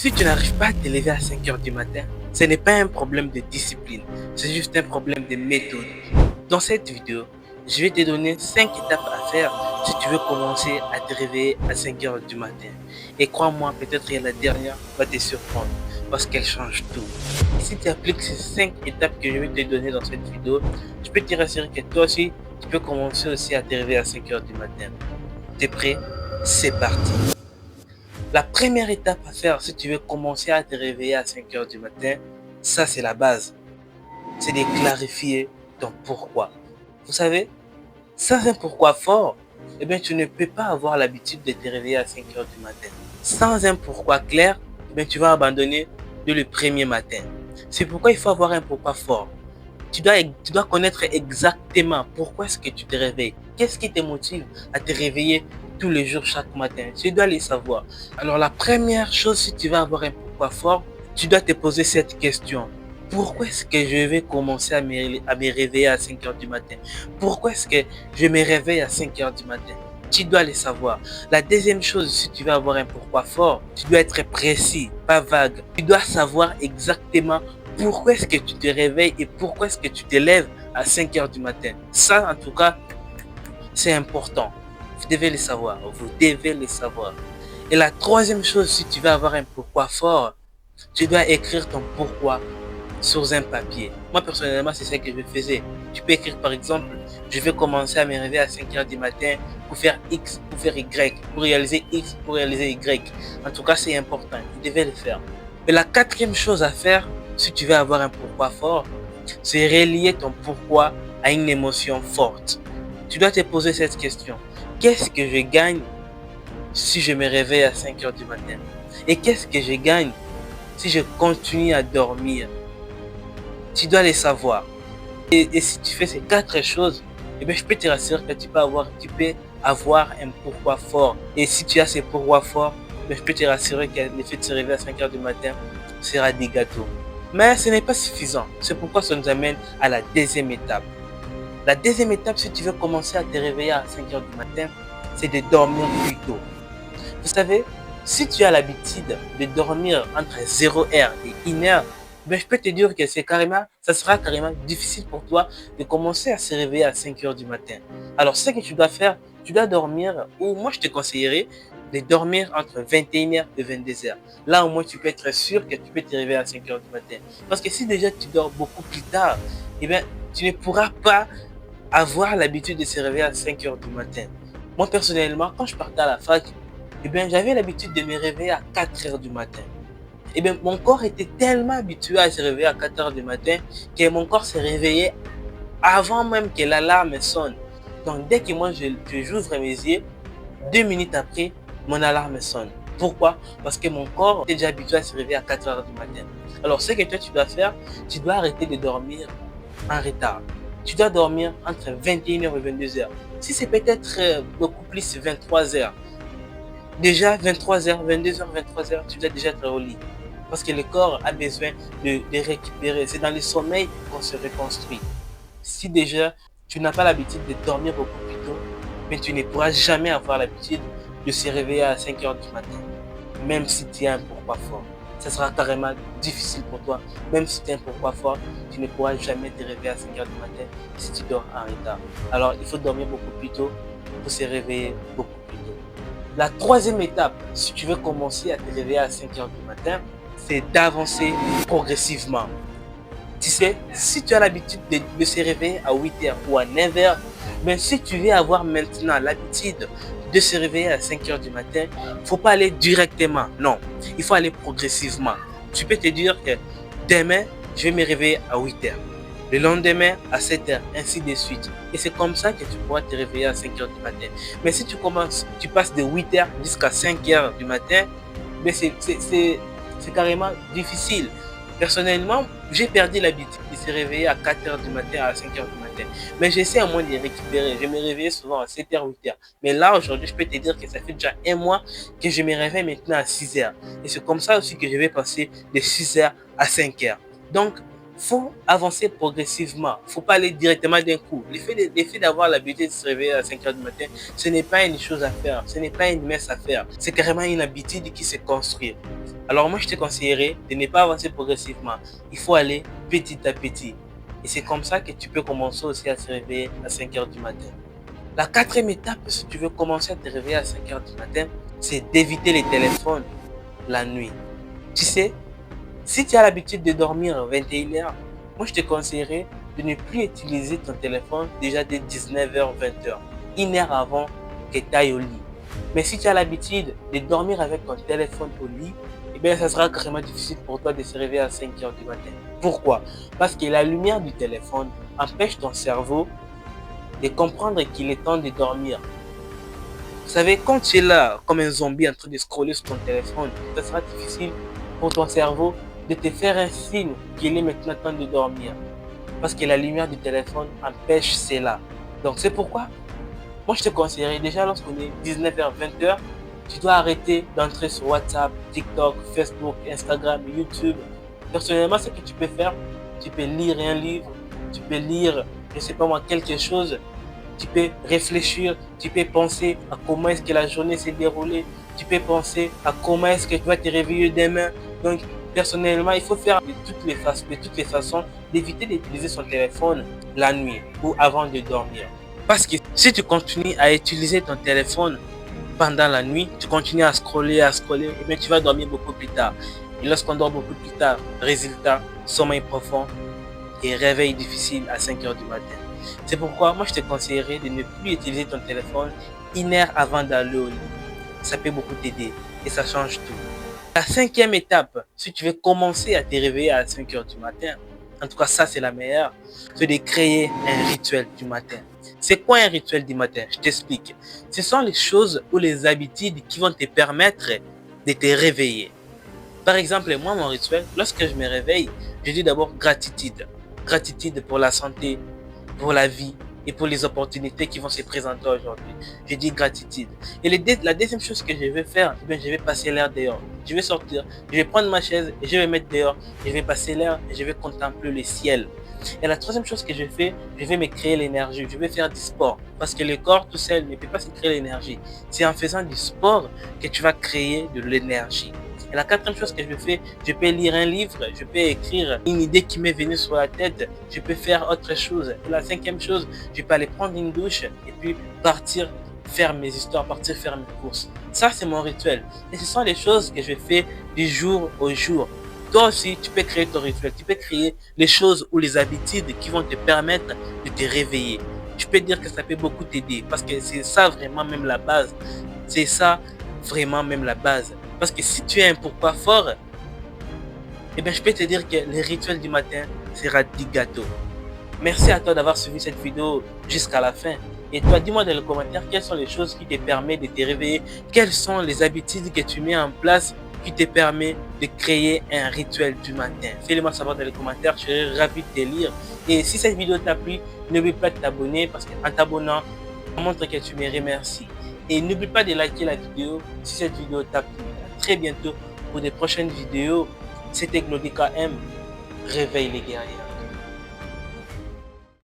Si tu n'arrives pas à te lever à 5 heures du matin, ce n'est pas un problème de discipline, c'est juste un problème de méthode. Dans cette vidéo, je vais te donner 5 étapes à faire si tu veux commencer à te réveiller à 5 heures du matin. Et crois-moi, peut-être que la dernière va te surprendre parce qu'elle change tout. Et si tu appliques ces 5 étapes que je vais te donner dans cette vidéo, je peux te rassurer que toi aussi, tu peux commencer aussi à te réveiller à 5 heures du matin. T'es prêt? C'est parti. La première étape à faire si tu veux commencer à te réveiller à 5 heures du matin, ça c'est la base. C'est de clarifier ton pourquoi. Vous savez, sans un pourquoi fort, eh bien, tu ne peux pas avoir l'habitude de te réveiller à 5 heures du matin. Sans un pourquoi clair, eh bien, tu vas abandonner dès le premier matin. C'est pourquoi il faut avoir un pourquoi fort. Tu dois connaître exactement pourquoi est-ce que tu te réveilles. Qu'est-ce qui te motive à te réveiller tous les jours, chaque matin. Tu dois les savoir. Alors la première chose, si tu veux avoir un pourquoi fort, tu dois te poser cette question. Pourquoi est-ce que je vais commencer à me réveiller à 5 heures du matin? Pourquoi est-ce que je me réveille à 5 heures du matin? Tu dois les savoir. La deuxième chose, si tu veux avoir un pourquoi fort, tu dois être précis, pas vague. Tu dois savoir exactement pourquoi est-ce que tu te réveilles et pourquoi est-ce que tu te lèves à 5 heures du matin. Ça, en tout cas, c'est important. Vous devez le savoir. Vous devez le savoir. Et la troisième chose, si tu veux avoir un pourquoi fort, tu dois écrire ton pourquoi sur un papier. Moi, personnellement, c'est ça que je faisais. Tu peux écrire, par exemple, je vais commencer à me réveiller à 5 heures du matin pour faire X, pour faire Y, pour réaliser X, pour réaliser Y. En tout cas, c'est important. Tu devais le faire. Et la quatrième chose à faire, si tu veux avoir un pourquoi fort, c'est relier ton pourquoi à une émotion forte. Tu dois te poser cette question. Qu'est-ce que je gagne si je me réveille à 5 heures du matin? Et qu'est-ce que je gagne si je continue à dormir? Tu dois les savoir. Et si tu fais ces quatre choses, eh bien, je peux te rassurer que tu peux avoir un pourquoi fort. Et si tu as ces pourquoi forts, je peux te rassurer que le fait de se réveiller à 5 heures du matin sera des gâteaux. Mais ce n'est pas suffisant. C'est pourquoi ça nous amène à la deuxième étape. La deuxième étape, si tu veux commencer à te réveiller à 5 heures du matin, c'est de dormir plus tôt. Vous savez, si tu as l'habitude de dormir entre 0 heure et 1 heure, ben je peux te dire que ça sera carrément difficile pour toi de commencer à se réveiller à 5 heures du matin. Alors, ce que tu dois faire, tu dois dormir, ou moi je te conseillerais de dormir entre 21 heures et 22 heures. Là, au moins, tu peux être sûr que tu peux te réveiller à 5 heures du matin. Parce que si déjà tu dors beaucoup plus tard, eh bien, tu ne pourras pas avoir l'habitude de se réveiller à 5 heures du matin. Moi, personnellement, quand je partais à la fac, eh bien, j'avais l'habitude de me réveiller à 4 heures du matin. Eh bien, mon corps était tellement habitué à se réveiller à 4 heures du matin que mon corps s'est réveillé avant même que l'alarme sonne. Donc, dès que moi, j'ouvre mes yeux, 2 minutes après, mon alarme sonne. Pourquoi? Parce que mon corps était déjà habitué à se réveiller à 4 heures du matin. Alors, ce que toi, tu dois faire, tu dois arrêter de dormir en retard. Tu dois dormir entre 21 heures et 22 heures. Si c'est peut-être beaucoup plus 23 heures, déjà 23 heures, 22 heures, 23 heures, tu dois déjà être au lit. Parce que le corps a besoin de récupérer. C'est dans le sommeil qu'on se reconstruit. Si déjà tu n'as pas l'habitude de dormir beaucoup plus tôt, mais tu ne pourras jamais avoir l'habitude de se réveiller à 5 heures du matin. Même si tu as un pourquoi fort. Ça sera carrément difficile pour toi. Même si tu as un pourquoi fort, tu ne pourras jamais te réveiller à 5 heures du matin si tu dors en retard. Alors il faut dormir beaucoup plus tôt pour se réveiller beaucoup plus tôt. La troisième étape, si tu veux commencer à te réveiller à 5 heures du matin, c'est d'avancer progressivement. Tu sais, si tu as l'habitude de se réveiller à 8 heures ou à 9 heures, mais si tu veux avoir maintenant l'habitude de se réveiller à 5 heures du matin, il ne faut pas aller directement. Non, il faut aller progressivement. Tu peux te dire que demain, je vais me réveiller à 8 heures. Le lendemain, à 7 heures, ainsi de suite. Et c'est comme ça que tu pourras te réveiller à 5 heures du matin. Mais si tu passes de 8 heures jusqu'à 5 heures du matin, mais c'est carrément difficile. Personnellement, j'ai perdu l'habitude de se réveiller à 4 heures du matin, à 5 heures du matin. Mais j'essaie au moins de récupérer. Je me réveillais souvent à 7 heures, 8 heures. Mais là, aujourd'hui, je peux te dire que ça fait déjà un mois que je me réveille maintenant à 6 heures. Et c'est comme ça aussi que je vais passer de 6 heures à 5 heures. Donc, faut avancer progressivement. Faut pas aller directement d'un coup. L'effet d'avoir l'habitude de se réveiller à 5 heures du matin, ce n'est pas une chose à faire. Ce n'est pas une messe à faire. C'est carrément une habitude qui se construit. Alors moi, je te conseillerais de ne pas avancer progressivement. Il faut aller petit à petit. Et c'est comme ça que tu peux commencer aussi à se réveiller à 5 heures du matin. La quatrième étape, si tu veux commencer à te réveiller à 5 heures du matin, c'est d'éviter les téléphones la nuit. Tu sais, si tu as l'habitude de dormir à 21 heures, moi je te conseillerais de ne plus utiliser ton téléphone déjà dès 19 h 20 h, une heure avant que tu ailles au lit. Mais si tu as l'habitude de dormir avec ton téléphone au lit, eh bien, ça sera carrément difficile pour toi de se réveiller à 5 heures du matin. Pourquoi? Parce que la lumière du téléphone empêche ton cerveau de comprendre qu'il est temps de dormir. Vous savez, quand tu es là comme un zombie en train de scroller sur ton téléphone, ça sera difficile pour ton cerveau de te faire un signe qu'il est maintenant temps de dormir. Parce que la lumière du téléphone empêche cela. Donc c'est pourquoi, moi je te conseillerais déjà lorsqu'on est 19 h 20 h, tu dois arrêter d'entrer sur WhatsApp, TikTok, Facebook, Instagram, YouTube. Personnellement, ce que tu peux faire, tu peux lire un livre, tu peux lire, je ne sais pas moi, quelque chose. Tu peux réfléchir, tu peux penser à comment est-ce que la journée s'est déroulée, tu peux penser à comment est-ce que tu vas te réveiller demain. Donc, personnellement, il faut faire de toutes les façons d'éviter d'utiliser son téléphone la nuit ou avant de dormir. Parce que si tu continues à utiliser ton téléphone pendant la nuit, tu continues à scroller, et bien tu vas dormir beaucoup plus tard. Et lorsqu'on dort beaucoup plus tard, résultat, sommeil profond et réveil difficile à 5 heures du matin. C'est pourquoi moi je te conseillerais de ne plus utiliser ton téléphone une heure avant d'aller au lit. Ça peut beaucoup t'aider et ça change tout. La cinquième étape, si tu veux commencer à te réveiller à 5 heures du matin, en tout cas ça c'est la meilleure, c'est de créer un rituel du matin. C'est quoi un rituel du matin? Je t'explique. Ce sont les choses ou les habitudes qui vont te permettre de te réveiller. Par exemple, moi, mon rituel, lorsque je me réveille, je dis d'abord gratitude. Gratitude pour la santé, pour la vie et pour les opportunités qui vont se présenter aujourd'hui. Je dis gratitude. Et la deuxième chose que je vais faire, eh bien, je vais passer l'air dehors. Je vais sortir, je vais prendre ma chaise et je vais mettre dehors. Je vais passer l'air et je vais contempler le ciel. Et la troisième chose que je fais, je vais me créer l'énergie. Je vais faire du sport. Parce que le corps tout seul ne peut pas se créer l'énergie. C'est en faisant du sport que tu vas créer de l'énergie. Et la quatrième chose que je fais, je peux lire un livre, je peux écrire une idée qui m'est venue sur la tête, je peux faire autre chose. Et la cinquième chose, je peux aller prendre une douche et puis partir faire mes histoires, partir faire mes courses. Ça, c'est mon rituel. Et ce sont les choses que je fais du jour au jour. Toi aussi, tu peux créer ton rituel. Tu peux créer les choses ou les habitudes qui vont te permettre de te réveiller. Je peux dire que ça peut beaucoup t'aider parce que c'est ça vraiment même la base. C'est ça vraiment même la base. Parce que si tu as un pourquoi fort, eh bien, je peux te dire que le rituel du matin sera du gâteau. Merci à toi d'avoir suivi cette vidéo jusqu'à la fin. Et toi, dis-moi dans les commentaires quelles sont les choses qui te permettent de te réveiller. Quelles sont les habitudes que tu mets en place qui te permettent de créer un rituel du matin. Fais-le-moi savoir dans les commentaires, je serai ravi de te lire. Et si cette vidéo t'a plu, n'oublie pas de t'abonner parce qu'en t'abonnant, ça montre que tu me remercies. Et n'oublie pas de liker la vidéo si cette vidéo t'a plu. À très bientôt pour des prochaines vidéos. C'était Glodica M. Réveille les guerriers.